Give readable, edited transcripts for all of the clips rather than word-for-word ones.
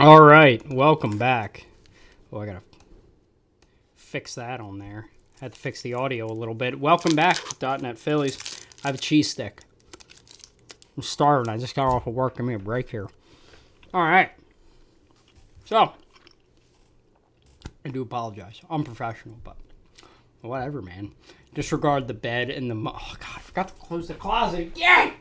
All right, welcome back. Oh, I gotta fix that on there. Had to fix the audio a little bit. Welcome back, .NET Phillies. I have a cheese stick. I'm starving. I just got off of work. Give me a break here. All right. So, I do apologize. Unprofessional, but whatever, man. Disregard the bed and the... Oh, God, I forgot to close the closet again!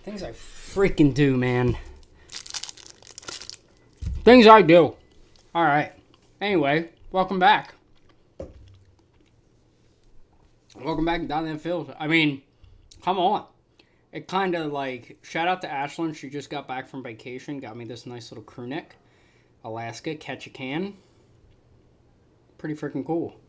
Things I freaking do, man. Things I do. All right. Anyway, welcome back. Welcome back down that field. I mean, come on. It kind of like, shout out to Ashlyn. She just got back from vacation. Got me this nice little crew neck. Alaska, catch a can. Pretty freaking cool.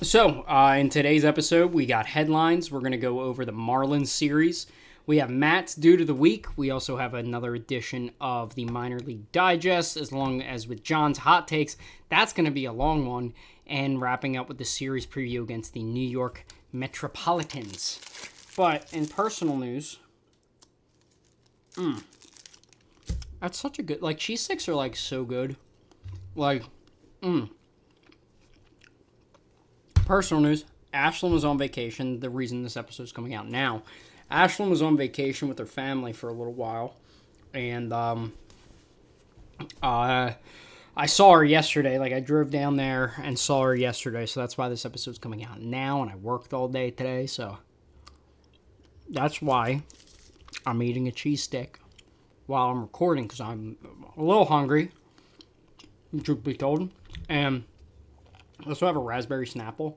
So, in today's episode, we got headlines. We're going to go over the Marlins series. We have Matt's Dude of the Week. We also have another edition of the Minor League Digest, as long as with John's Hot Takes. That's going to be a long one. And wrapping up with the series preview against the New York Metropolitans. But in personal news, that's such a good, like, cheese sticks are, like, so good. Like, Personal news, Ashlyn was on vacation. The reason this episode is coming out now. Ashlyn was on vacation with her family for a little while. And I saw her yesterday. Like, I drove down there and saw her yesterday. So that's why this episode's coming out now. And I worked all day today. So that's why I'm eating a cheese stick while I'm recording. Because I'm a little hungry, truth be told. And I also have a raspberry Snapple.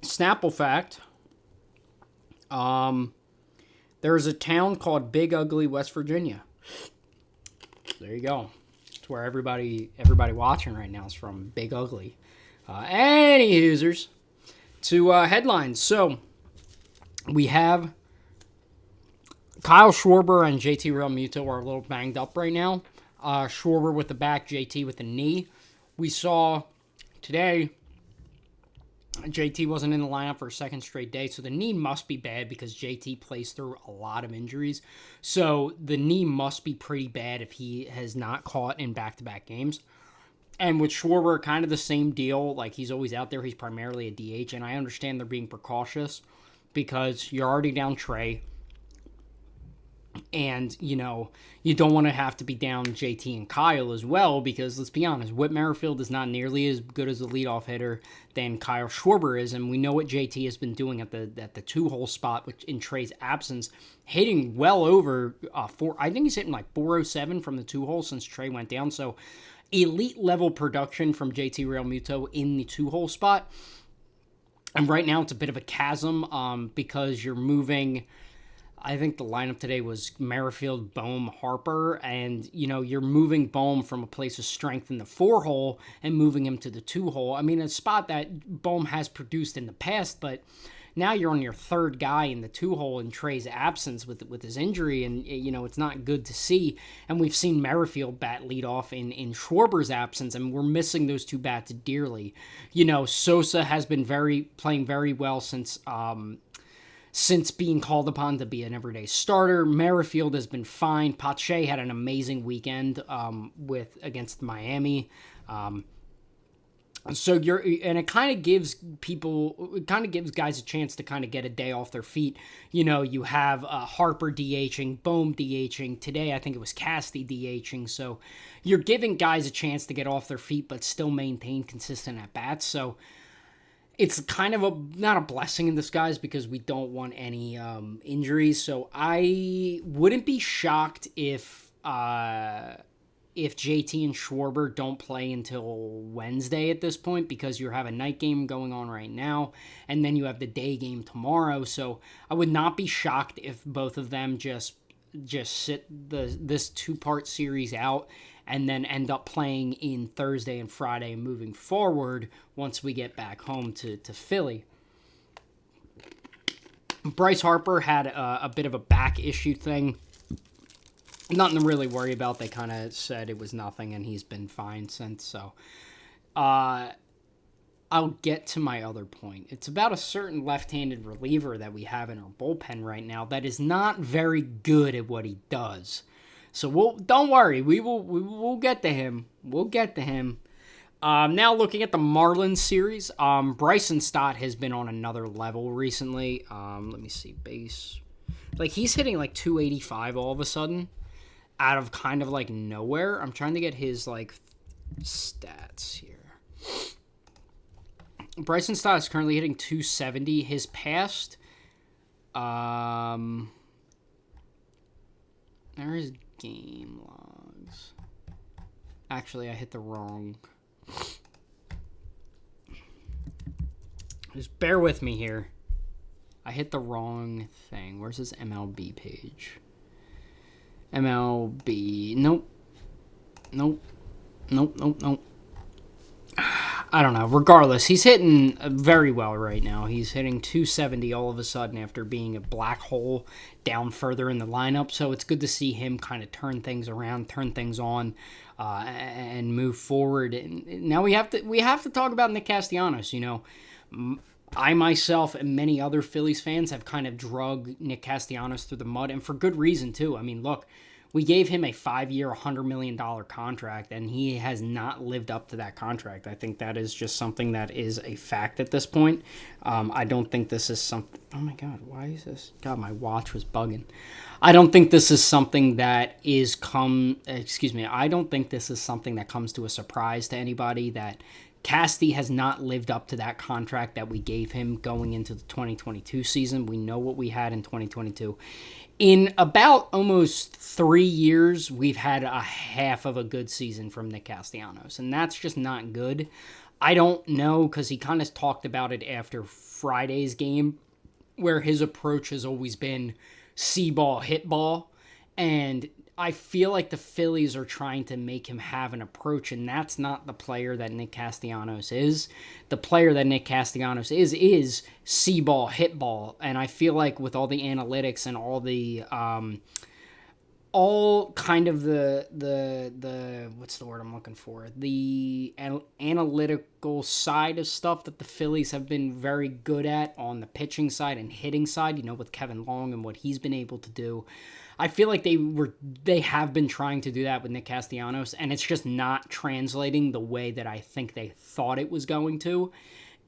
Snapple fact. There's a town called Big Ugly, West Virginia. There you go. It's where everybody watching right now is from. Big Ugly. Any users to headlines. So we have Kyle Schwarber and JT Realmuto are a little banged up right now. Schwarber with the back, JT with the knee. We saw today JT wasn't in the lineup for a second straight day, so the knee must be bad because JT plays through a lot of injuries. So the knee must be pretty bad if he has not caught in back-to-back games. And with Schwarber, kind of the same deal. Like, he's always out there. He's primarily a DH, and I understand they're being precautious because you're already down Trey. And, you know, you don't want to have to be down JT and Kyle as well because, let's be honest, Whit Merrifield is not nearly as good as a leadoff hitter than Kyle Schwarber is, and we know what JT has been doing at the two-hole spot, which in Trey's absence, hitting well over I think he's hitting like 407 from the two-hole since Trey went down, so elite-level production from JT Realmuto in the two-hole spot. And right now it's a bit of a chasm because you're moving... I think the lineup today was Merrifield, Bohm, Harper, and, you know, you're moving Bohm from a place of strength in the 4-hole and moving him to the 2-hole. I mean, a spot that Bohm has produced in the past, but now you're on your third guy in the 2-hole in Trey's absence with his injury, and, you know, it's not good to see. And we've seen Merrifield bat leadoff in Schwarber's absence, and we're missing those two bats dearly. You know, Sosa has been playing very well since being called upon to be an everyday starter. Merrifield has been fine. Pache had an amazing weekend against Miami. So it kind of gives guys a chance to kind of get a day off their feet. You know, you have Harper DHing, Bohm DHing. Today, I think it was Casty DHing. So you're giving guys a chance to get off their feet, but still maintain consistent at-bats. So it's kind of not a blessing in disguise because we don't want any injuries. So I wouldn't be shocked if JT and Schwarber don't play until Wednesday at this point because you have a night game going on right now, and then you have the day game tomorrow. So I would not be shocked if both of them just sit this two-part series out and then end up playing in Thursday and Friday moving forward once we get back home to Philly. Bryce Harper had a bit of a back issue thing. Nothing to really worry about. They kind of said it was nothing, and he's been fine since. So I'll get to my other point. It's about a certain left-handed reliever that we have in our bullpen right now that is not very good at what he does. So don't worry, we'll get to him. We'll get to him. Now looking at the Marlins series, Bryson Stott has been on another level recently. Let me see, base. Like, he's hitting like 285 all of a sudden out of kind of like nowhere. I'm trying to get his like stats here. Bryson Stott is currently hitting 270. His past, there is game logs. Actually, I hit the wrong. Just bear with me here. I hit the wrong thing. Where's his MLB page? MLB. Nope. I don't know. Regardless, he's hitting very well right now. He's hitting 270 all of a sudden after being a black hole down further in the lineup. So it's good to see him kind of turn things around, turn things on, and move forward. And now we have to talk about Nick Castellanos. You know, I myself and many other Phillies fans have kind of drug Nick Castellanos through the mud, and for good reason too. I mean, look. We gave him a 5-year, $100 million contract, and he has not lived up to that contract. I think that is just something that is a fact at this point. I don't think this is something... Oh, my God, why is this? God, my watch was bugging. I don't think this is something that is I don't think this is something that comes to a surprise to anybody, that Casty has not lived up to that contract that we gave him going into the 2022 season. We know what we had in 2022. In about almost 3 years, we've had a half of a good season from Nick Castellanos, and that's just not good. I don't know, because he kind of talked about it after Friday's game, where his approach has always been see ball, hit ball, and I feel like the Phillies are trying to make him have an approach, and that's not the player that Nick Castellanos is. The player that Nick Castellanos is see ball, hit ball, and I feel like with all the analytics and all the all kind of the what's the word I'm looking for? The analytical side of stuff that the Phillies have been very good at on the pitching side and hitting side, you know, with Kevin Long and what he's been able to do. I feel like they have been trying to do that with Nick Castellanos, and it's just not translating the way that I think they thought it was going to.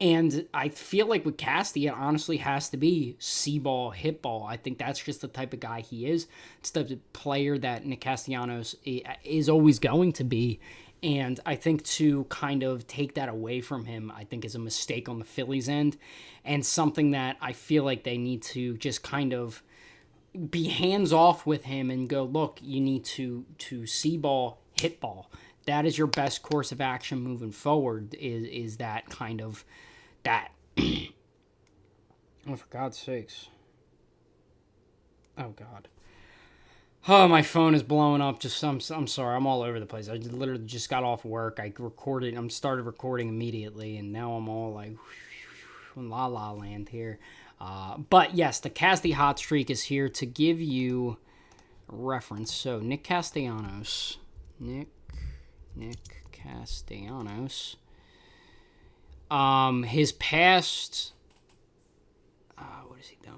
And I feel like with Casty, it honestly has to be see ball, hit ball. I think that's just the type of guy he is. It's the type of player that Nick Castellanos is always going to be. And I think to kind of take that away from him, I think is a mistake on the Phillies' end, and something that I feel like they need to just kind of be hands off with him and go, look, you need to see ball, hit ball. That is your best course of action moving forward, is that kind of that. Oh, for God's sakes. Oh, God. Oh, my phone is blowing up. I'm sorry. I'm all over the place. I literally just got off work. I started recording immediately, and now I'm all like la la land here. But yes, the Casty hot streak is here to give you a reference. So Nick Castellanos. Nick Castellanos. His past. What has he done?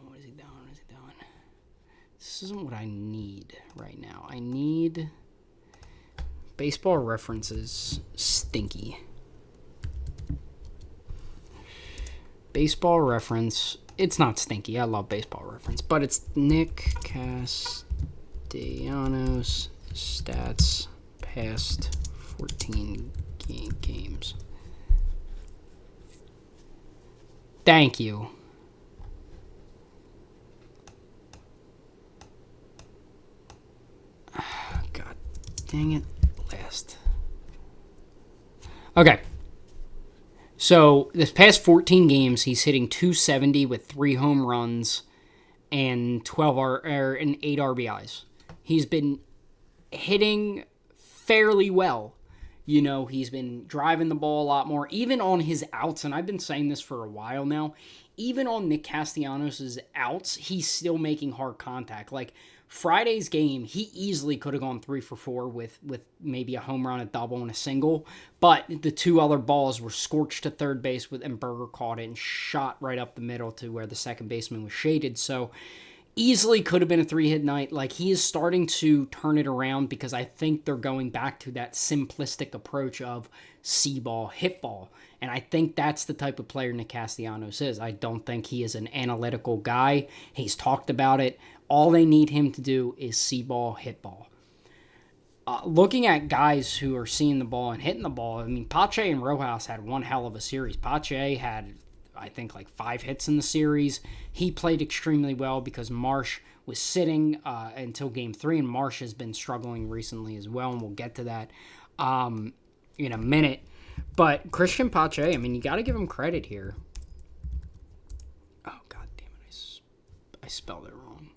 This isn't what I need right now. I need Baseball References stinky. Baseball Reference. It's not stinky. I love Baseball Reference, but it's Nick Castellanos stats past 14 games. Thank you. God dang it. Last. Okay. So, this past 14 games, he's hitting 270 with 3 home runs and 8 RBIs. He's been hitting fairly well. You know, he's been driving the ball a lot more, even on his outs, and I've been saying this for a while now. Even on Nick Castellanos' outs, he's still making hard contact. Like, Friday's game, he easily could have gone 3 for 4 with maybe a home run, a double, and a single. But the two other balls were scorched to third base and Berger caught it and shot right up the middle to where the second baseman was shaded. So easily could have been a 3-hit night. Like, he is starting to turn it around because I think they're going back to that simplistic approach of see ball, hit ball. And I think that's the type of player Nick Castellanos is. I don't think he is an analytical guy. He's talked about it. All they need him to do is see ball, hit ball. Looking at guys who are seeing the ball and hitting the ball, I mean, Pache and Rojas had one hell of a series. Pache had, I think, like 5 hits in the series. He played extremely well because Marsh was sitting until Game 3, and Marsh has been struggling recently as well, and we'll get to that in a minute. But Christian Pache, I mean, you got to give him credit here. Oh, God damn it. I spelled it wrong.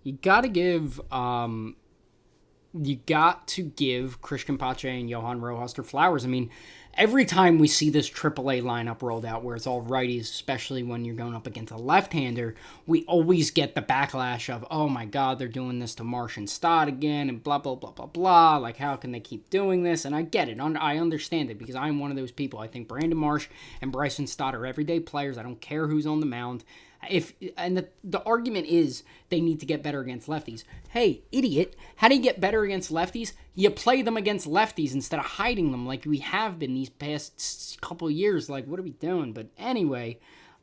You got to give Christian Pache and Johan Rojas their flowers. I mean, every time we see this AAA lineup rolled out where it's all righties, especially when you're going up against a left-hander, we always get the backlash of, oh my God, they're doing this to Marsh and Stott again, and blah, blah, blah, blah, blah. Like, how can they keep doing this? And I get it. I understand it because I'm one of those people. I think Brandon Marsh and Bryson Stott are everyday players. I don't care who's on the mound. The argument is they need to get better against lefties. Hey, idiot, how do you get better against lefties? You play them against lefties instead of hiding them like we have been these past couple years. Like, what are we doing? But anyway,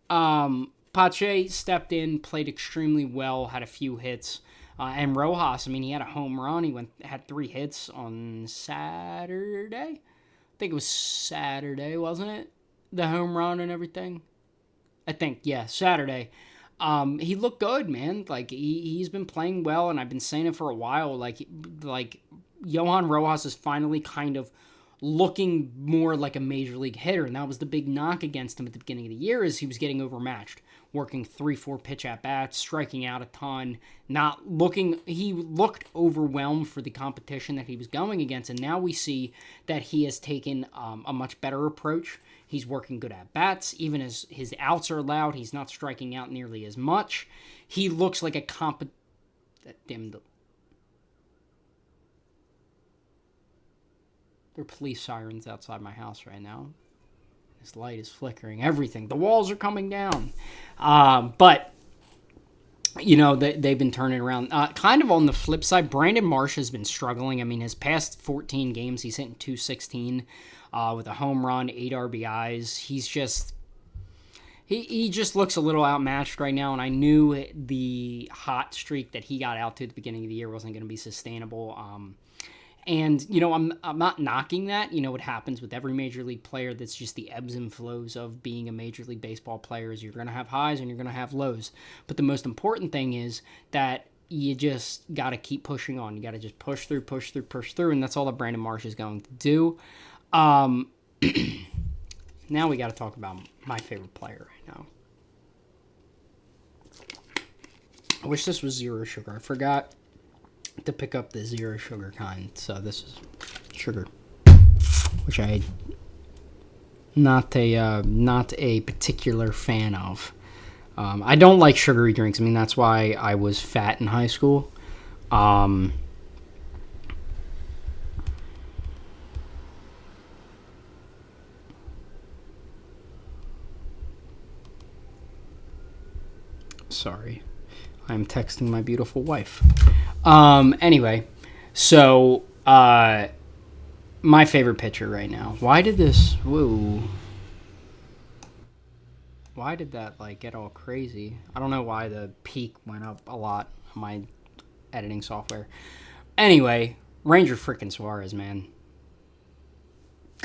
Pache stepped in, played extremely well, had a few hits. And Rojas, I mean, he had a home run. He had 3 hits on Saturday. I think it was Saturday, wasn't it? The home run and everything. I think, yeah, Saturday. He looked good, man. Like, he's been playing well, and I've been saying it for a while. Like Johan Rojas is finally kind of looking more like a major league hitter, and that was the big knock against him at the beginning of the year is he was getting overmatched, working 3-4 pitch at-bats, striking out a ton, he looked overwhelmed for the competition that he was going against, and now we see that he has taken a much better approach. He's working good at-bats. Even as his outs are allowed, he's not striking out nearly as much. He looks like a competent... There are police sirens outside my house right now. This light is flickering. Everything. The walls are coming down. But, you know, they've been turning around. Kind of on the flip side, Brandon Marsh has been struggling. I mean, his past 14 games, he's hitting .216 with a home run, 8 RBIs. He's just... He just looks a little outmatched right now, and I knew the hot streak that he got out to at the beginning of the year wasn't going to be sustainable. And, you know, I'm not knocking that. You know, it happens with every major league player. That's just the ebbs and flows of being a major league baseball player is you're going to have highs and you're going to have lows. But the most important thing is that you just got to keep pushing on. You got to just push through, and that's all that Brandon Marsh is going to do. Now we got to talk about my favorite player right now. I wish this was zero sugar. I forgot to pick up the zero sugar kind, so this is sugar, which I not a particular fan of. I don't like sugary drinks. I mean, that's why I was fat in high school. Sorry. I'm texting my beautiful wife. Anyway, so, my favorite pitcher right now. Why did that, like, get all crazy? I don't know why the peak went up a lot on my editing software. Anyway, Ranger freaking Suarez, man.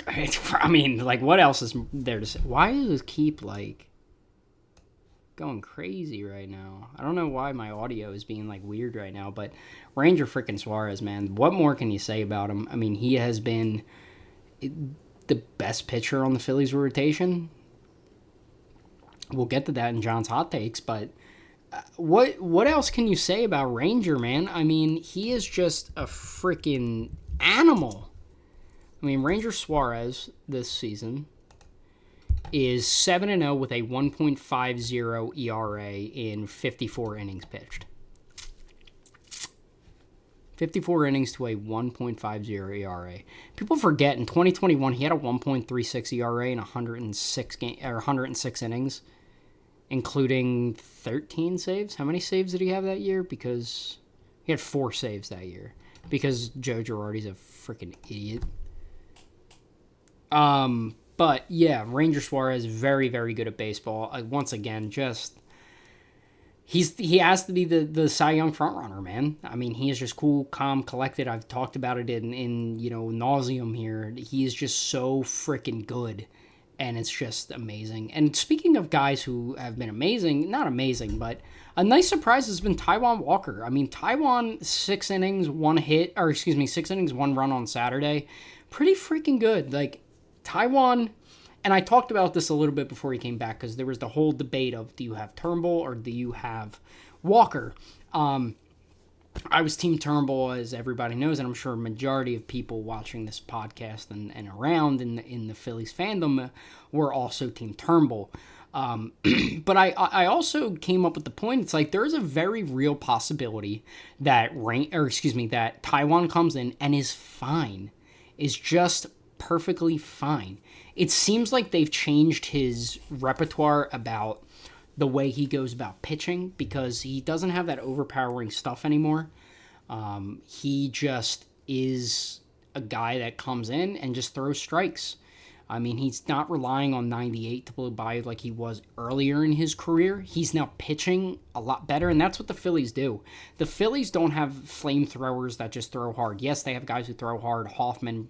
I mean, like, what else is there to say? Why does this keep, like, going crazy right now? I don't know why my audio is being like weird right now, but Ranger freaking Suarez, man, what more can you say about him? I mean, he has been the best pitcher on the Phillies rotation. We'll get to that in John's hot takes, but what else can you say about Ranger, man? I mean, he is just a freaking animal. I mean, Ranger Suarez this season, is 7-0 with a 1.50 ERA in 54 innings pitched. 54 innings to a 1.50 ERA. People forget in 2021 he had a 1.36 ERA in 106 innings, including 13 saves. How many saves did he have that year? Because he had 4 saves that year. Because Joe Girardi's a freaking idiot. But yeah, Ranger Suarez, very, very good at baseball. Once again, just he has to be the Cy Young frontrunner, man. I mean, he is just cool, calm, collected. I've talked about it in nauseum here. He is just so freaking good, and it's just amazing. And speaking of guys who have been amazing, not amazing, but a nice surprise has been Taijuan Walker. I mean, Taijuan 6 innings, 1 run on Saturday. Pretty freaking good. Like, Taijuan, and I talked about this a little bit before he came back because there was the whole debate of do you have Turnbull or do you have Walker? I was Team Turnbull, as everybody knows, and I'm sure a majority of people watching this podcast and around in the Phillies fandom were also Team Turnbull. But I also came up with the point. It's like there is a very real possibility that that Taijuan comes in and is fine, is just perfectly fine. It seems like they've changed his repertoire about the way he goes about pitching because he doesn't have that overpowering stuff anymore. He just is a guy that comes in and just throws strikes. I mean, he's not relying on 98 to blow by like he was earlier in his career. He's now pitching a lot better, and that's what the Phillies do. The Phillies don't have flamethrowers that just throw hard. Yes, they have guys who throw hard. Hoffman,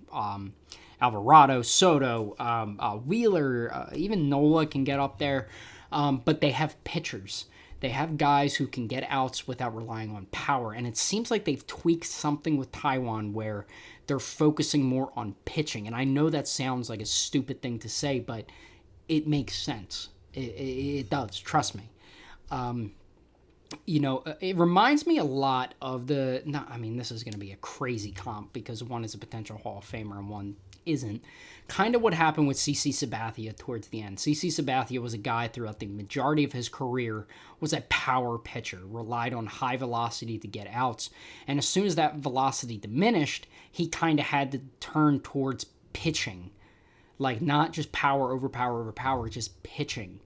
Alvarado, Soto, Wheeler, even Nola can get up there. But they have pitchers. They have guys who can get outs without relying on power. And it seems like they've tweaked something with Taijuan where they're focusing more on pitching. And I know that sounds like a stupid thing to say, but it makes sense. It does. Trust me. It reminds me a lot of this is going to be a crazy comp because one is a potential Hall of Famer and one isn't. Kind of what happened with CC Sabathia towards the end. CC Sabathia was a guy throughout the majority of his career was a power pitcher, relied on high velocity to get outs. And as soon as that velocity diminished, he kind of had to turn towards pitching. Like not just power over power over power, just pitching.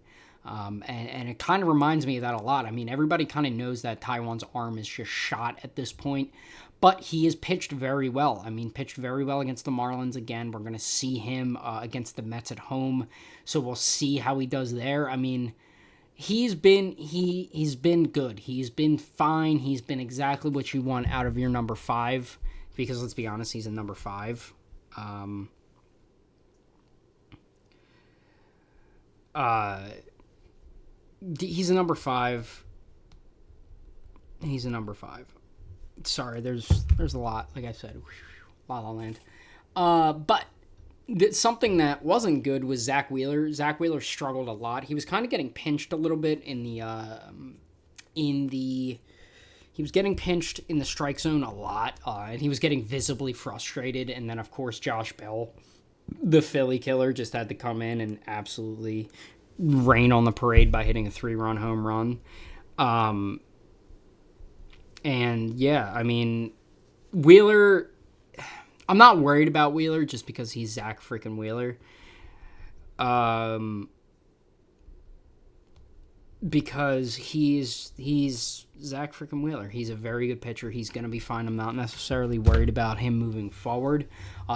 And it kind of reminds me of that a lot. I mean, everybody kind of knows that Taijuan's arm is just shot at this point, but he has pitched very well. I mean, pitched very well against the Marlins again. We're going to see him against the Mets at home, so we'll see how he does there. I mean, he's been good. He's been fine. He's been exactly what you want out of your number 5, because let's be honest, he's a number 5. He's a number 5. He's a number 5. Sorry, there's a lot. Like I said, La La Land. But something that wasn't good was Zach Wheeler. Zach Wheeler struggled a lot. He was kind of getting pinched a little bit he was getting pinched in the strike zone a lot, and he was getting visibly frustrated. And then, of course, Josh Bell, the Philly killer, just had to come in and absolutely rain on the parade by hitting a 3-run home run. And yeah, I mean, Wheeler, I'm not worried about Wheeler just because he's Zach freaking Wheeler. Because he's Zach freaking Wheeler. He's a very good pitcher. He's going to be fine. I'm not necessarily worried about him moving forward.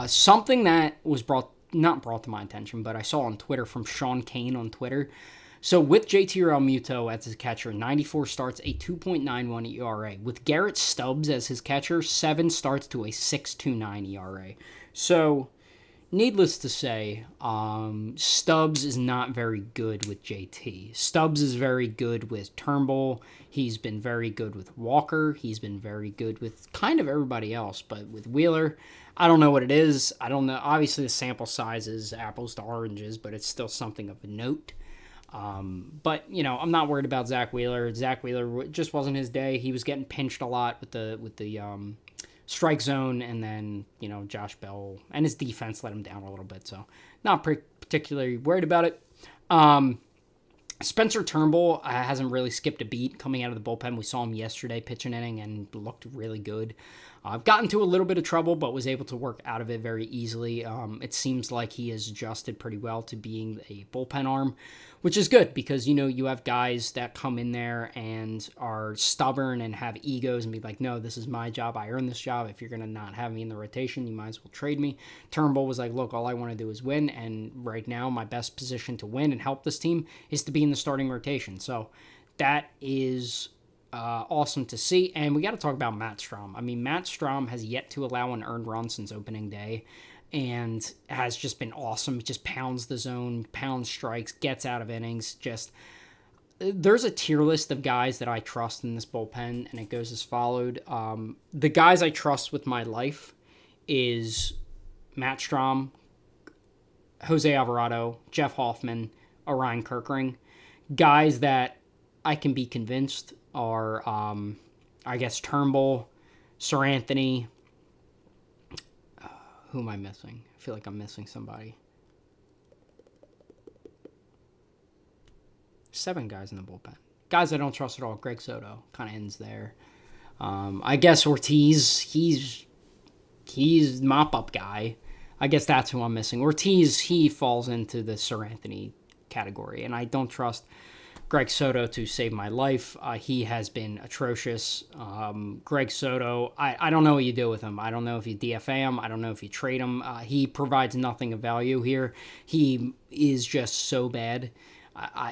Something that was not brought to my attention, but I saw on Twitter from Sean Kane on Twitter. So with JT Realmuto as his catcher, 94 starts, a 2.91 ERA. With Garrett Stubbs as his catcher, 7 starts to a 6.29 ERA. So, needless to say, Stubbs is not very good with JT. Stubbs is very good with Turnbull. He's been very good with Walker. He's been very good with kind of everybody else. But with Wheeler, I don't know what it is. I don't know. Obviously, the sample size is apples to oranges, but it's still something of a note. But, I'm not worried about Zach Wheeler. Zach Wheeler just wasn't his day. He was getting pinched a lot with the strike zone, and then, Josh Bell and his defense let him down a little bit. So not particularly worried about it. Spencer Turnbull hasn't really skipped a beat coming out of the bullpen. We saw him yesterday pitch an inning and looked really good. I've gotten into a little bit of trouble, but was able to work out of it very easily. It seems like he has adjusted pretty well to being a bullpen arm, which is good because, you have guys that come in there and are stubborn and have egos and be like, no, this is my job. I earned this job. If you're going to not have me in the rotation, you might as well trade me. Turnbull was like, look, all I want to do is win. And right now, my best position to win and help this team is to be in the starting rotation. So that is awesome to see. And we got to talk about Matt Strahm. I mean, Matt Strahm has yet to allow an earned run since opening day and has just been awesome. He just pounds the zone, pounds strikes, gets out of innings. Just there's a tier list of guys that I trust in this bullpen, and it goes as followed. The guys I trust with my life is Matt Strahm, Jose Alvarado, Jeff Hoffman, Orion Kirkring. Guys that I can be convinced are, I guess, Turnbull, Sir Anthony. Who am I missing? I feel like I'm missing somebody. 7 guys in the bullpen. Guys I don't trust at all. Greg Soto kind of ends there. I guess Ortiz, he's mop-up guy. I guess that's who I'm missing. Ortiz, he falls into the Sir Anthony category, and I don't trust Greg Soto to save my life. He has been atrocious. Greg Soto, I don't know what you do with him. I don't know if you DFA him. I don't know if you trade him. He provides nothing of value here. He is just so bad.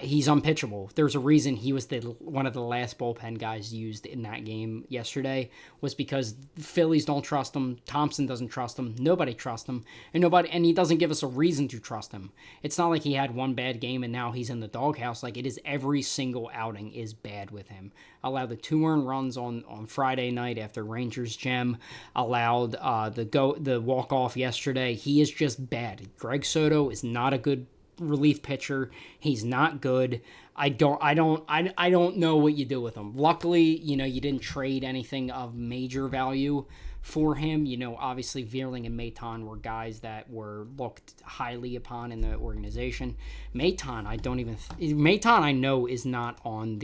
He's unpitchable. There's a reason he was one of the last bullpen guys used in that game yesterday, was because the Phillies don't trust him. Thompson doesn't trust him. Nobody trusts him, and he doesn't give us a reason to trust him. It's not like he had one bad game and now he's in the doghouse. Like, it is every single outing is bad with him. Allowed the 2 earned runs on Friday night after Rangers gem. Allowed the walk off yesterday. He is just bad. Greg Soto is not a good relief pitcher. He's not good. I don't know what you do with him. Luckily, you didn't trade anything of major value for him. Obviously Vierling and Maton were guys that were looked highly upon in the organization. Maton, I know is not on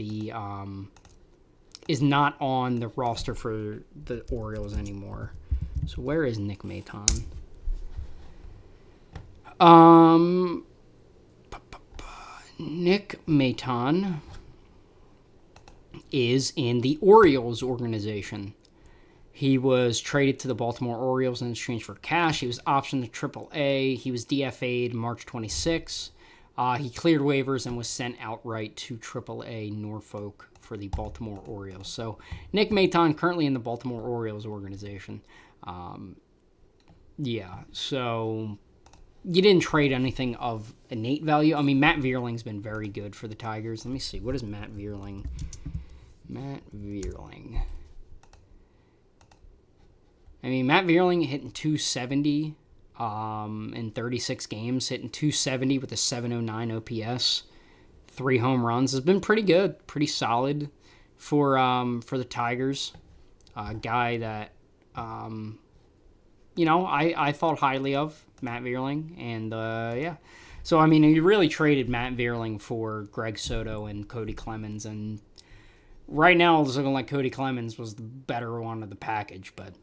the roster for the Orioles anymore. So where is Nick Maton? Nick Maton is in the Orioles organization. He was traded to the Baltimore Orioles in exchange for cash. He was optioned to AAA. He was DFA'd March 26. He cleared waivers and was sent outright to AAA Norfolk for the Baltimore Orioles. So Nick Maton currently in the Baltimore Orioles organization. So you didn't trade anything of innate value. I mean, Matt Vierling's been very good for the Tigers. Let me see. What is Matt Vierling? Matt Vierling hitting 270 in 36 games, hitting 270 with a 709 OPS, 3 home runs. Has been pretty good, pretty solid for the Tigers. A guy that I thought highly of, Matt Vierling, and So, I mean, you really traded Matt Vierling for Greg Soto and Cody Clemens, and right now it's looking like Cody Clemens was the better one of the package, but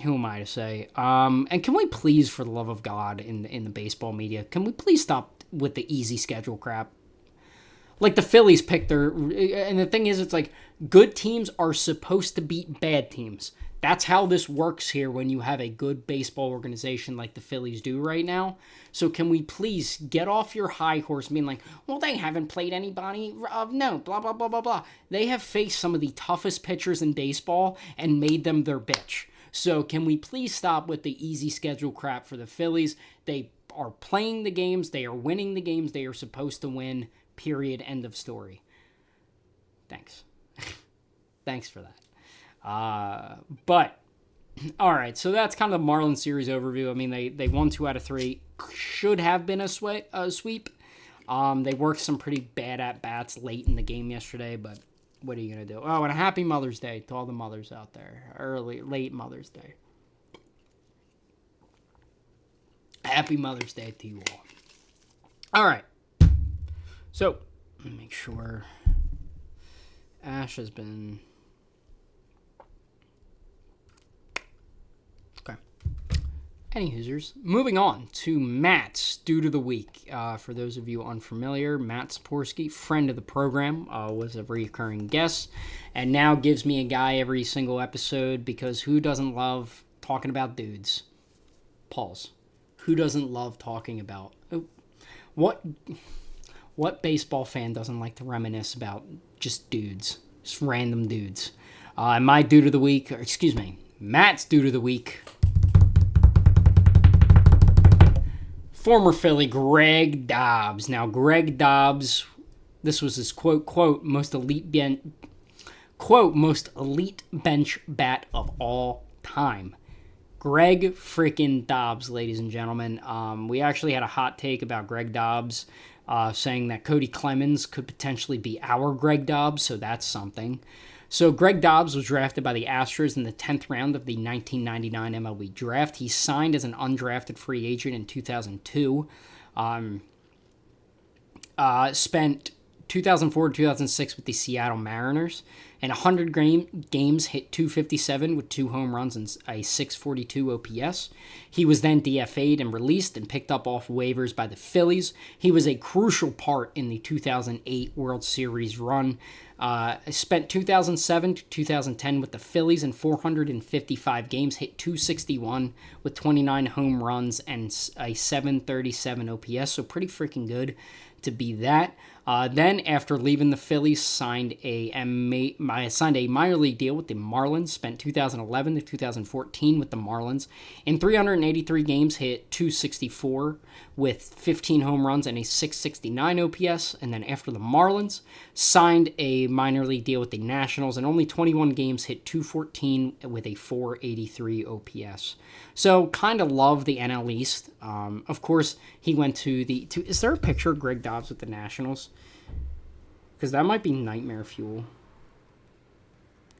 who am I to say? And can we please, for the love of God, in the baseball media, can we please stop with the easy schedule crap? Like, the Phillies picked and the thing is, it's like, good teams are supposed to beat bad teams. That's how this works here when you have a good baseball organization like the Phillies do right now. So can we please get off your high horse being like, well, they haven't played anybody. No, blah, blah, blah, blah, blah. They have faced some of the toughest pitchers in baseball and made them their bitch. So can we please stop with the easy schedule crap for the Phillies? They are playing the games. They are winning the games they are supposed to win. Period. End of story. Thanks. Thanks for that. But all right, so that's kind of the Marlins series overview. I mean, they won 2 out of 3. Should have been a sweep. They worked some pretty bad at bats late in the game yesterday, but what are you gonna do? Oh, and a happy Mother's Day to all the mothers out there. Late Mother's Day. Happy Mother's Day to you all. All right. So, make sure Ash has been... Okay. Any Hoosers. Moving on to Matt's Dude of the Week. For those of you unfamiliar, Matt Saporsky, friend of the program, was a recurring guest, and now gives me a guy every single episode because who doesn't love talking about dudes? Pause. Who doesn't love talking about... What baseball fan doesn't like to reminisce about just dudes? Just random dudes. My Dude of the Week, Matt's Dude of the Week... Former Philly Greg Dobbs. Now, Greg Dobbs, this was his quote, most elite bench bat of all time. Greg freaking Dobbs, ladies and gentlemen. We actually had a hot take about Greg Dobbs, saying that Cody Clemens could potentially be our Greg Dobbs, so that's something. So Greg Dobbs was drafted by the Astros in the 10th round of the 1999 MLB draft. He signed as an undrafted free agent in 2002. Spent 2004 to 2006 with the Seattle Mariners. In 100 games, hit .257 with 2 home runs and a .642 OPS. He was then DFA'd and released and picked up off waivers by the Phillies. He was a crucial part in the 2008 World Series run. Spent 2007 to 2010 with the Phillies in 455 games, hit .261 with 29 home runs and a .737 OPS, so pretty freaking good to be that. Then, after leaving the Phillies, signed a minor league deal with the Marlins. Spent 2011 to 2014 with the Marlins. In 383 games, hit .264 with 15 home runs and a .669 OPS. And then after the Marlins, signed a minor league deal with the Nationals. In only 21 games, hit .214 with a .483 OPS. So, kind of love the NL East. Of course, he went to is there a picture of Greg Dobbs with the Nationals? Because that might be nightmare fuel.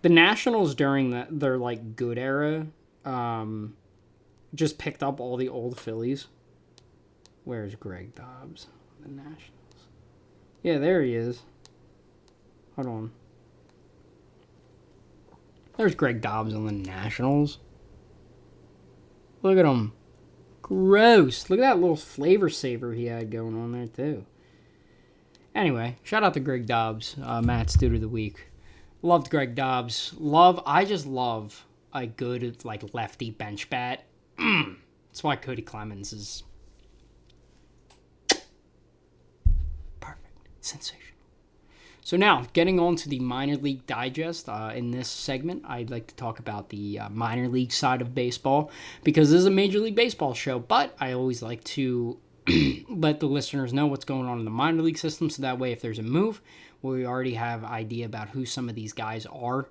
The Nationals during their like good era, just picked up all the old Phillies. Where's Greg Dobbs? The Nationals. Yeah, there he is. Hold on. There's Greg Dobbs on the Nationals. Look at him. Gross. Look at that little flavor saver he had going on there, too. Anyway, shout out to Greg Dobbs, Matt's Dude of the Week. Loved Greg Dobbs. I just love a good, like, lefty bench bat. That's why Cody Clemens is perfect. Sensational. So now, getting on to the minor league digest, in this segment, I'd like to talk about the minor league side of baseball, because this is a Major League Baseball show, but I always like to let the listeners know what's going on in the minor league system, so that way if there's a move, we already have an idea about who some of these guys are.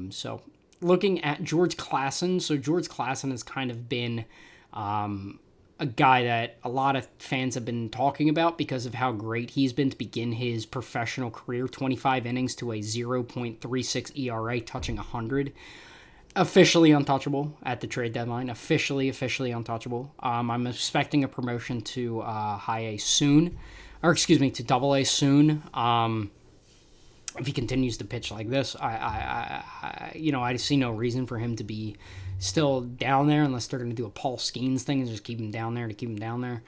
So looking at George Klassen, so George Klassen has kind of been a guy that a lot of fans have been talking about because of how great he's been to begin his professional career. 25 innings to a 0.36 ERA, touching 100. Officially untouchable at the trade deadline. Officially untouchable. I'm expecting a promotion to high A soon. To double A soon. If he continues to pitch like this, I see no reason for him to be still down there unless they're going to do a Paul Skeens thing and just keep him down there to keep him down there.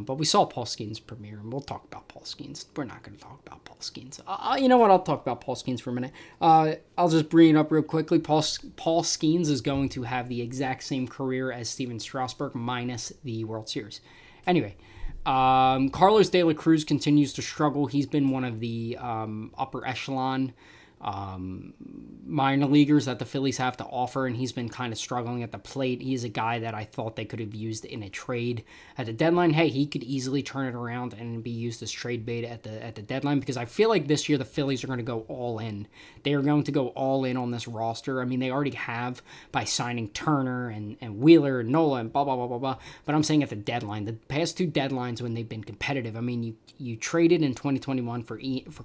But we saw Paul Skeens premiere, and we'll talk about Paul Skeens. We're not going to talk about Paul Skeens. You know what? I'll talk about Paul Skeens for a minute. I'll just bring it up real quickly. Paul Skeens is going to have the exact same career as Steven Strasburg minus the World Series. Anyway, Carlos De La Cruz continues to struggle. He's been one of the upper echelon minor leaguers that the Phillies have to offer, and he's been kind of struggling at the plate. He's a guy that I thought they could have used in a trade at the deadline. Hey, he could easily turn it around and be used as trade bait at the deadline, because I feel like this year the Phillies are going to go all in. They are going to go all in on this roster. I mean, they already have by signing Turner and Wheeler and Nola and blah, blah, blah, blah, blah. But I'm saying at the deadline, the past two deadlines when they've been competitive, I mean, you traded in 2021 for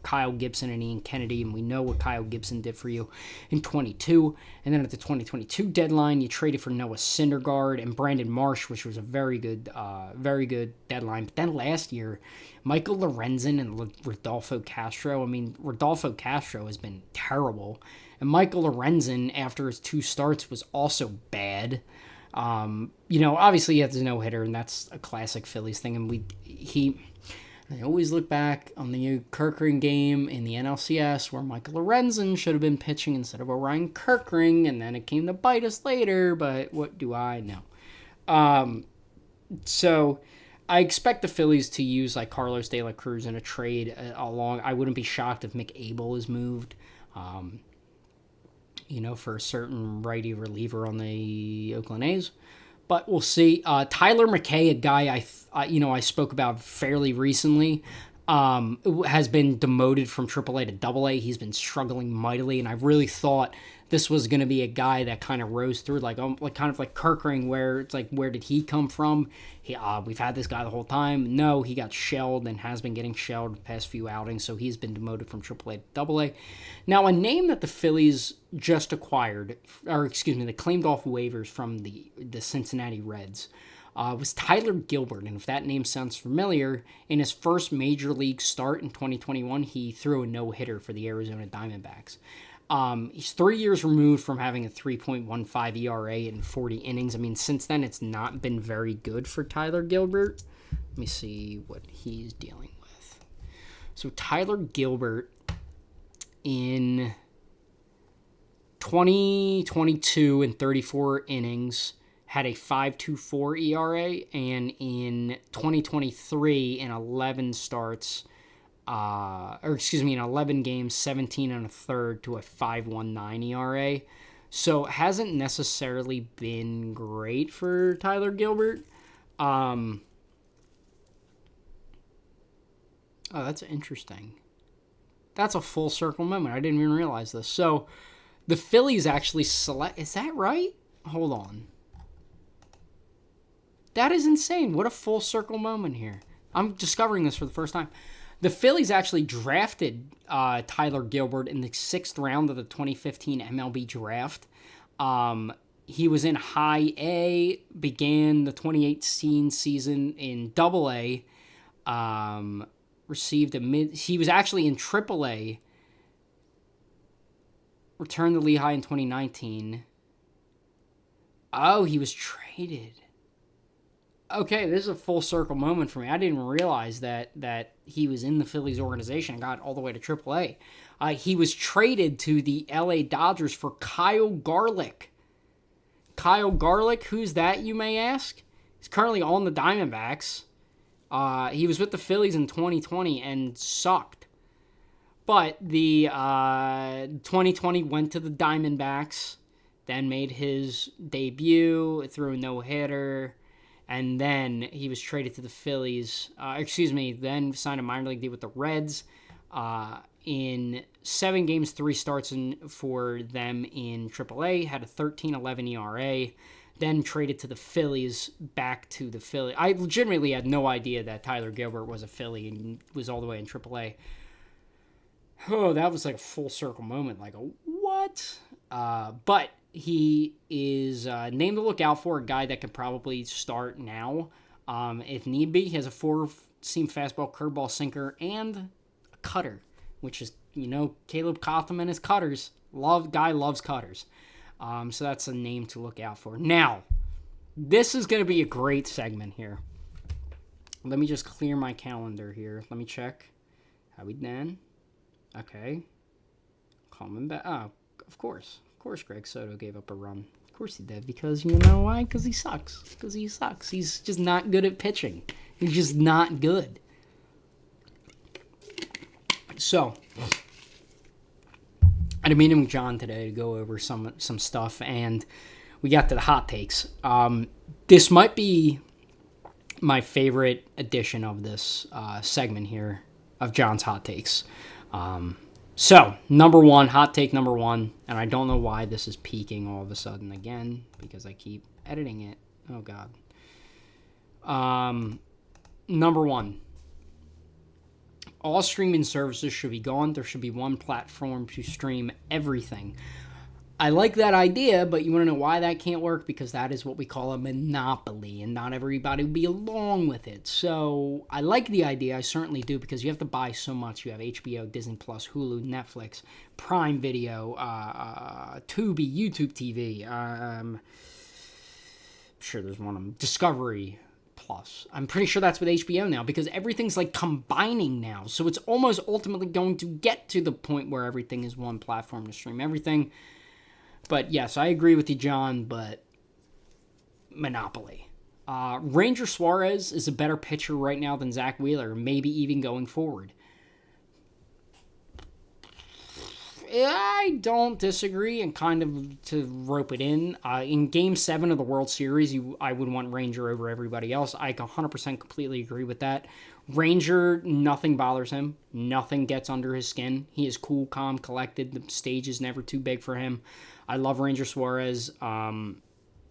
Kyle Gibson and Ian Kennedy, and we know what Kyle Gibson did for you in 22. And then at the 2022 deadline, you traded for Noah Syndergaard and Brandon Marsh, which was a very good deadline. But then last year, Michael Lorenzen and Rodolfo Castro. I mean, Rodolfo Castro has been terrible. And Michael Lorenzen, after his 2 starts, was also bad. Obviously he has a no-hitter, and that's a classic Phillies thing. And I always look back on the Kerkering game in the NLCS where Michael Lorenzen should have been pitching instead of Orion Kerkering, and then it came to bite us later, but what do I know? So I expect the Phillies to use like Carlos De La Cruz in a trade along. I wouldn't be shocked if Mick Abel is moved, for a certain righty reliever on the Oakland A's. But we'll see. Tyler McKay, a guy I spoke about fairly recently, has been demoted from AAA to AA. He's been struggling mightily, and I really thought this was going to be a guy that kind of rose through, like kind of like Kerkering, where it's like, where did he come from? We've had this guy the whole time. No, he got shelled and has been getting shelled the past few outings, so he's been demoted from AAA to AA. Now, a name that the Phillies just acquired, they claimed off waivers from the Cincinnati Reds, was Tyler Gilbert. And if that name sounds familiar, in his first major league start in 2021, he threw a no-hitter for the Arizona Diamondbacks. He's 3 years removed from having a 3.15 ERA in 40 innings. I mean, since then, it's not been very good for Tyler Gilbert. Let me see what he's dealing with. So Tyler Gilbert in 2022 in 34 innings had a 5.24 ERA, and in 2023 in 11 starts, in 11 games, 17 and a third to a 5.19 ERA. So it hasn't necessarily been great for Tyler Gilbert. Oh, that's interesting. That's a full circle moment. I didn't even realize this. So the Phillies actually select... Is that right? Hold on. That is insane. What a full circle moment here. I'm discovering this for the first time. The Phillies actually drafted Tyler Gilbert in the 6th round of the 2015 MLB draft. He was in High A, began the 2018 season in Double A, he was actually in Triple A, returned to Lehigh in 2019. Oh, he was traded. Okay, this is a full circle moment for me. I didn't realize that he was in the Phillies organization and got all the way to AAA. He was traded to the LA Dodgers for Kyle Garlick. Kyle Garlick, who's that, you may ask? He's currently on the Diamondbacks. He was with the Phillies in 2020 and sucked. But the 2020 went to the Diamondbacks, then made his debut, threw a no-hitter, and then he was traded to the Phillies. Then signed a minor league deal with the Reds. In 7 games, 3 starts for them in AAA, had a 13.11 ERA, then traded to the Phillies, back to the Phillies. I legitimately had no idea that Tyler Gilbert was a Philly and was all the way in AAA. Oh, that was like a full circle moment. Like, what? But he is named to look out for, a guy that could probably start now if need be. He has a 4-seam fastball, curveball, sinker, and a cutter, which is, Caleb Cotham and his cutters. Guy loves cutters. So that's a name to look out for. Now, this is going to be a great segment here. Let me just clear my calendar here. Let me check. How we done? Okay. Coming back. Oh, of course. Of course Greg Soto gave up a run. Of course he did. Because, you know why? Because he sucks. He's just not good at pitching. He's just not good. So, I had a meeting with John today to go over some stuff, and we got to the hot takes. This might be my favorite edition of this segment here of John's hot takes. So, hot take number 1, and I don't know why this is peaking all of a sudden again, because I keep editing it. Oh, God. Number 1. All streaming services should be gone. There should be one platform to stream everything. I like that idea, but you want to know why that can't work? Because that is what we call a monopoly, and not everybody will be along with it. So I like the idea, I certainly do, because you have to buy so much. You have HBO, Disney Plus, Hulu, Netflix, Prime Video, Tubi, YouTube TV. I'm sure there's one of them. Discovery Plus. I'm pretty sure that's with HBO now, because everything's like combining now. So it's almost ultimately going to get to the point where everything is one platform to stream everything. But yes, I agree with you, John, but monopoly. Ranger Suarez is a better pitcher right now than Zach Wheeler, maybe even going forward. I don't disagree, and kind of to rope it in Game 7 of the World Series, I would want Ranger over everybody else. I 100% completely agree with that. Ranger, nothing bothers him. Nothing gets under his skin. He is cool, calm, collected. The stage is never too big for him. I love Ranger Suarez. And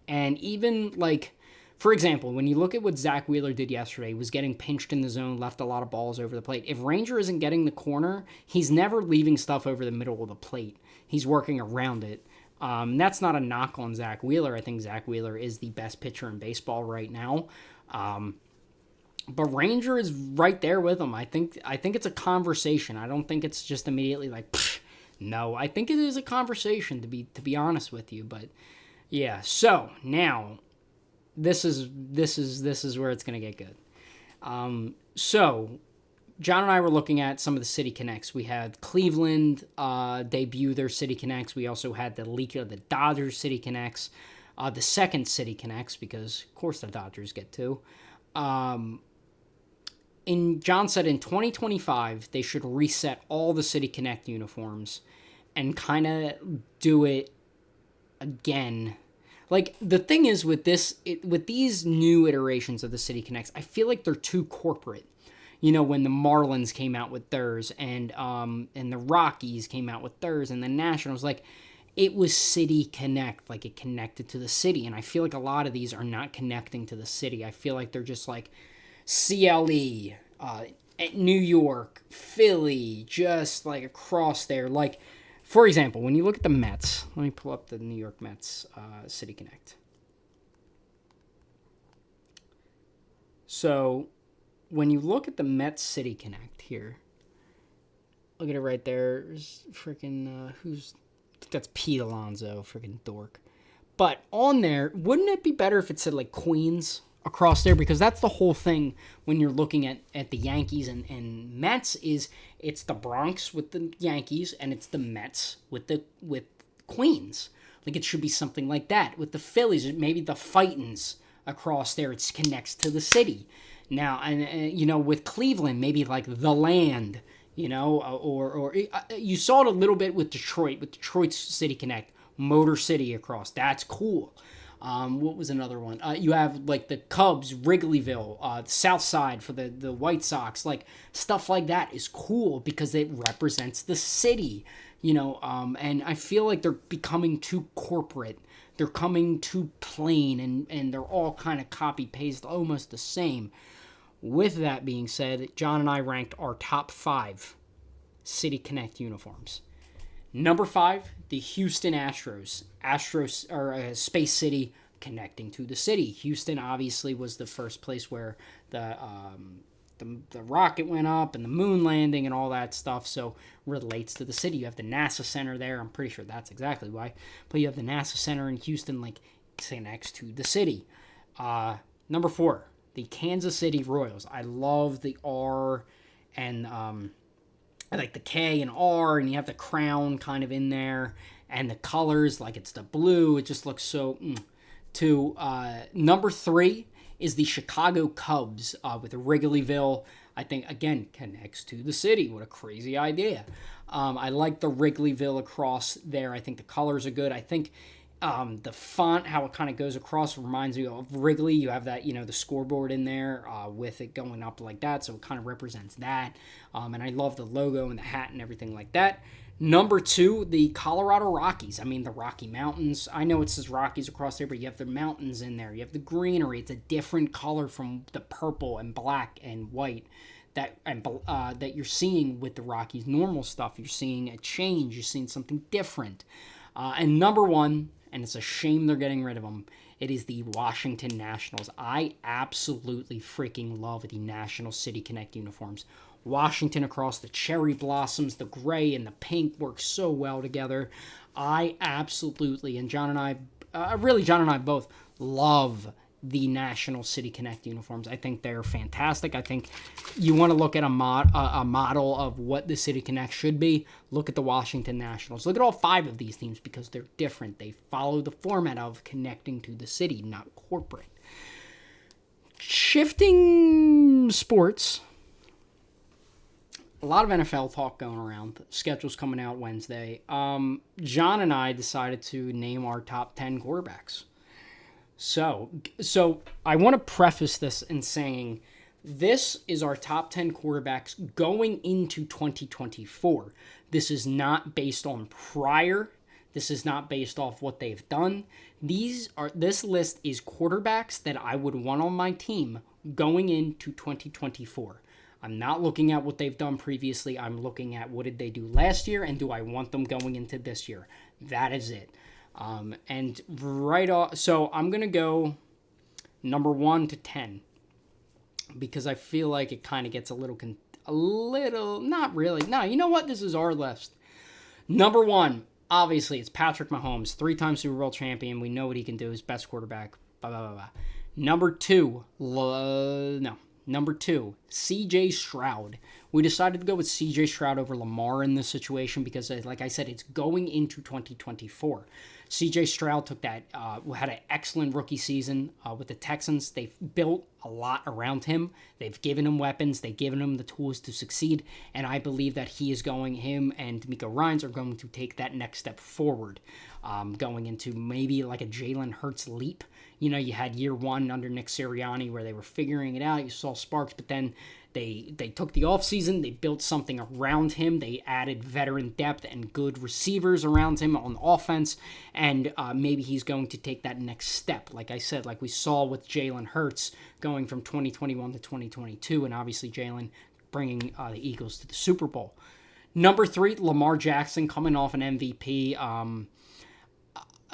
even, like, for example, when you look at what Zach Wheeler did yesterday, he was getting pinched in the zone, left a lot of balls over the plate. If Ranger isn't getting the corner, he's never leaving stuff over the middle of the plate. He's working around it. That's not a knock on Zach Wheeler. I think Zach Wheeler is the best pitcher in baseball right now. But Ranger is right there with him. I think it's a conversation. I don't think it's just immediately like, pfft. No. I think it is a conversation, to be honest with you. But yeah. So now, this is where it's gonna get good. So John and I were looking at some of the City Connects. We had Cleveland debut their City Connects. We also had the leak of the Dodgers City Connects, the second City Connects, because of course the Dodgers get two. John said in 2025 they should reset all the City Connect uniforms and kind of do it again. Like, the thing is with with these new iterations of the City Connects, I feel like they're too corporate. You know, when the Marlins came out with theirs, and the Rockies came out with theirs, and the Nationals, like, it was City Connect, like it connected to the city. And I feel like a lot of these are not connecting to the city. I feel like they're just like CLE, New York, Philly, just like across there. Like, for example, when you look at the Mets, let me pull up the New York Mets City Connect. So when you look at the Mets City Connect here, look at it right there. There's freaking, that's Pete Alonso, freaking dork. But on there, wouldn't it be better if it said like Queens across there? Because that's the whole thing when you're looking at the Yankees and Mets, is it's the Bronx with the Yankees and it's the Mets with Queens. Like, it should be something like that. With the Phillies, maybe the Fightins across there, it connects to the city. Now, and with Cleveland, maybe like the Land, or you saw it a little bit with Detroit's City Connect, Motor City across. That's cool. What was another one? You have like the Cubs, Wrigleyville, the South Side for the White Sox. Like, stuff like that is cool because it represents the city, and I feel like they're becoming too corporate. They're coming too plain, and they're all kind of copy-paste, almost the same. With that being said, John and I ranked our top 5 City Connect uniforms. Number 5, the Houston Astros. Space City connecting to the city. Houston obviously was the first place where the rocket went up and the moon landing and all that stuff, so relates to the city. You have the NASA Center there. I'm pretty sure that's exactly why. But you have the NASA Center in Houston, like, connects to the city. Number 4, the Kansas City Royals. I love the R and I like the K and R, and you have the crown kind of in there, and the colors, like it's the blue. It just looks so. Number 3 is the Chicago Cubs with Wrigleyville. I think, again, connects to the city. What a crazy idea. I like the Wrigleyville across there. I think the colors are good. I think the font, how it kind of goes across, reminds you of Wrigley. You have that, the scoreboard in there with it going up like that, so it kind of represents that. And I love the logo and the hat and everything like that. Number 2, the Colorado Rockies. I mean, the Rocky Mountains. I know it says Rockies across there, but you have the mountains in there. You have the greenery. It's a different color from the purple and black and white that you're seeing with the Rockies. Normal stuff. You're seeing a change. You're seeing something different. And number one, and it's a shame they're getting rid of them, it is the Washington Nationals. I absolutely freaking love the National City Connect uniforms. Washington across the cherry blossoms, the gray and the pink work so well together. I absolutely, and John and I both love the National City Connect uniforms. I think they're fantastic. I think you want to look at a model of what the City Connect should be. Look at the Washington Nationals. Look at all 5 of these teams because they're different. They follow the format of connecting to the city, not corporate. Shifting sports. A lot of NFL talk going around. Schedule's coming out Wednesday. John and I decided to name our top 10 quarterbacks. So I want to preface this in saying this is our top 10 quarterbacks going into 2024. This is not based on prior. This is not based off what they've done. This list is quarterbacks that I would want on my team going into 2024. I'm not looking at what they've done previously. I'm looking at what did they do last year and do I want them going into this year. That is it. And right off, so I'm going to go number 1 to 10 because I feel like it kind of gets a little, not really. No, you know what? This is our list. Number 1, obviously, it's Patrick Mahomes, 3-time Super Bowl champion. We know what he can do. His best quarterback. Blah, blah, blah, blah. Number 2, C.J. Stroud. We decided to go with C.J. Stroud over Lamar in this situation because, like I said, it's going into 2024. C.J. Stroud had an excellent rookie season with the Texans. They've built a lot around him. They've given him weapons. They've given him the tools to succeed. And I believe that him and D'Amico Ryans are going to take that next step forward, going into maybe like a Jalen Hurts leap. You know, you had year 1 under Nick Sirianni where they were figuring it out. You saw sparks, but then they took the offseason. They built something around him. They added veteran depth and good receivers around him on offense. And maybe he's going to take that next step. Like I said, like we saw with Jalen Hurts going from 2021 to 2022. And obviously Jalen bringing the Eagles to the Super Bowl. Number 3, Lamar Jackson coming off an MVP.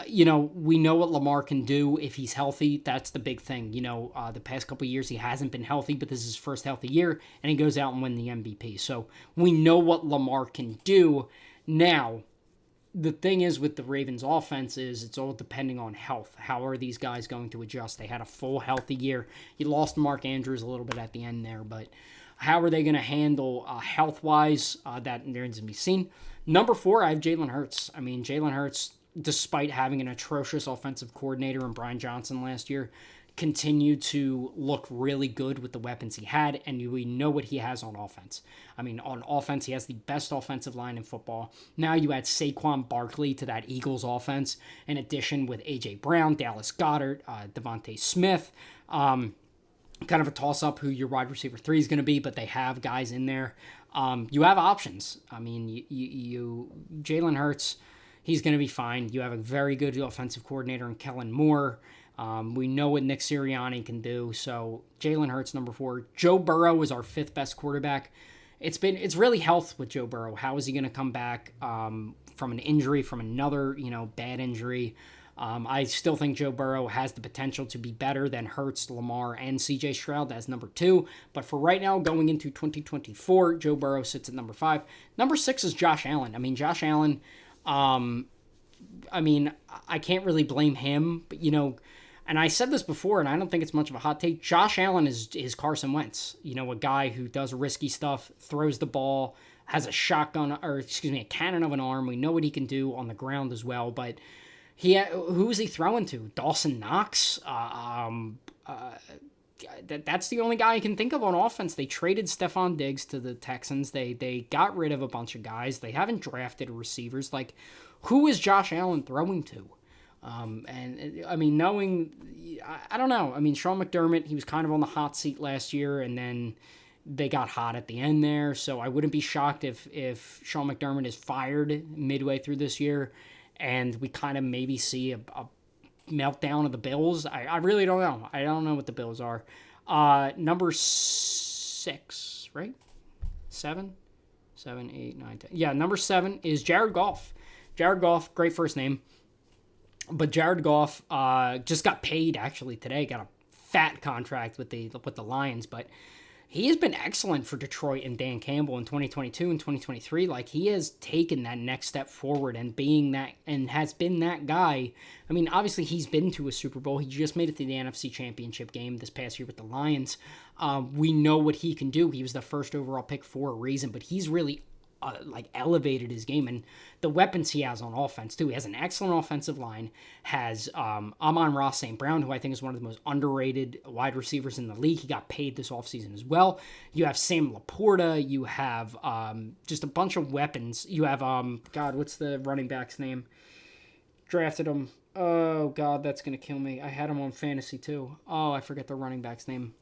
We know what Lamar can do if he's healthy. That's the big thing. The past couple of years he hasn't been healthy, but this is his first healthy year, and he goes out and wins the MVP. So we know what Lamar can do. Now, the thing is with the Ravens offense is it's all depending on health. How are these guys going to adjust? They had a full healthy year. You lost Mark Andrews a little bit at the end there, but how are they going to handle health-wise? That remains to be seen. Number 4, I have Jalen Hurts. I mean, Jalen Hurts, despite having an atrocious offensive coordinator in Brian Johnson last year, continued to look really good with the weapons he had, and we know what he has on offense. I mean, on offense, he has the best offensive line in football. Now you add Saquon Barkley to that Eagles offense, in addition with A.J. Brown, Dallas Goedert, Devontae Smith. Kind of a toss-up who your wide receiver 3 is going to be, but they have guys in there. You have options. I mean, Jalen Hurts, he's going to be fine. You have a very good offensive coordinator in Kellen Moore. We know what Nick Sirianni can do. So Jalen Hurts, number 4. Joe Burrow is our 5th best quarterback. It's really health with Joe Burrow. How is he going to come back from an injury, from another bad injury? I still think Joe Burrow has the potential to be better than Hurts, Lamar, and C.J. Stroud as number 2. But for right now, going into 2024, Joe Burrow sits at number 5. Number 6 is Josh Allen. I mean, Josh Allen, I can't really blame him, but, and I said this before, and I don't think it's much of a hot take. Josh Allen is Carson Wentz, a guy who does risky stuff, throws the ball, has a cannon of an arm. We know what he can do on the ground as well, but who is he throwing to? Dawson Knox? That's the only guy I can think of on offense. They traded Stephon Diggs to the Texans. They got rid of a bunch of guys. They haven't drafted receivers. Like, who is Josh Allen throwing to? I don't know. I mean, Sean McDermott, he was kind of on the hot seat last year, and then they got hot at the end there. So I wouldn't be shocked if Sean McDermott is fired midway through this year, and we kind of maybe see a meltdown of the Bills. I really don't know. I don't know what the Bills are. Number 6, right? 7, 7, 8, 9, 10. Yeah, number 7 is Jared Goff. Jared Goff, great first name. But Jared Goff just got paid actually today. Got a fat contract with the Lions, but he has been excellent for Detroit and Dan Campbell in 2022 and 2023. Like, he has taken that next step forward and being that and has been that guy. I mean, obviously he's been to a Super Bowl. He just made it to the NFC Championship game this past year with the Lions. We know what he can do. He was the first overall pick for a reason, but he's really elevated his game and the weapons he has on offense too. He has an excellent offensive line, has Amon-Ra St. Brown, who I think is one of the most underrated wide receivers in the league. He got paid this offseason as well. You have Sam Laporta. You have just a bunch of weapons. You have, God, what's the running back's name? Drafted him. Oh, God, that's going to kill me. I had him on fantasy too. Oh, I forget the running back's name.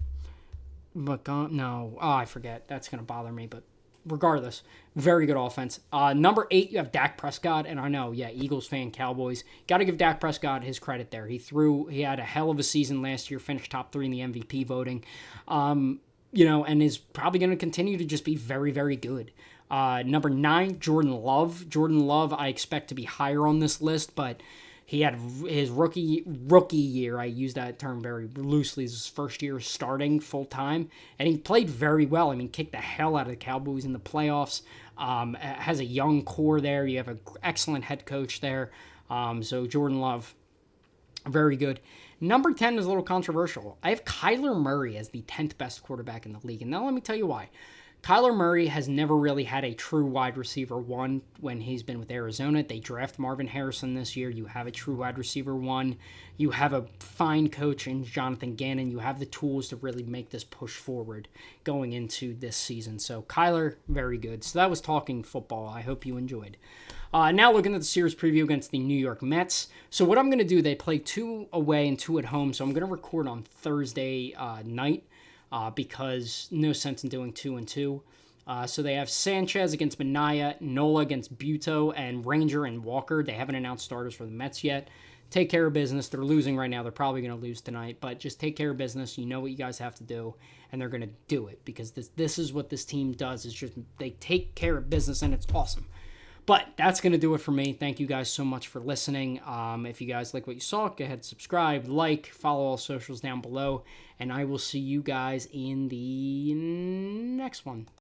But no. Oh, I forget. That's going to bother me, but regardless, very good offense. Number 8, you have Dak Prescott, and I know, Eagles fan, Cowboys. Got to give Dak Prescott his credit there. He had a hell of a season last year, finished top 3 in the MVP voting, and is probably going to continue to just be very, very good. Number 9, Jordan Love. Jordan Love, I expect to be higher on this list, but he had his rookie year. I use that term very loosely. His first year starting full time, and he played very well. I mean, kicked the hell out of the Cowboys in the playoffs. Has a young core there. You have an excellent head coach there. So Jordan Love, very good. Number 10 is a little controversial. I have Kyler Murray as the 10th best quarterback in the league, and now let me tell you why. Kyler Murray has never really had a true wide receiver 1 when he's been with Arizona. They draft Marvin Harrison this year. You have a true wide receiver 1. You have a fine coach in Jonathan Gannon. You have the tools to really make this push forward going into this season. So Kyler, very good. So that was talking football. I hope you enjoyed. Now looking at the series preview against the New York Mets. So what I'm going to do, they play 2 away and 2 at home. So I'm going to record on Thursday night. Because no sense in doing 2 and 2. So they have Sanchez against Minaya, Nola against Buto, and Ranger and Walker. They haven't announced starters for the Mets yet. Take care of business. They're losing right now. They're probably going to lose tonight, but just take care of business. You know what you guys have to do, and they're going to do it because this is what this team does. Is just they take care of business, and it's awesome. But that's going to do it for me. Thank you guys so much for listening. If you guys like what you saw, go ahead, subscribe, follow all socials down below, and I will see you guys in the next one.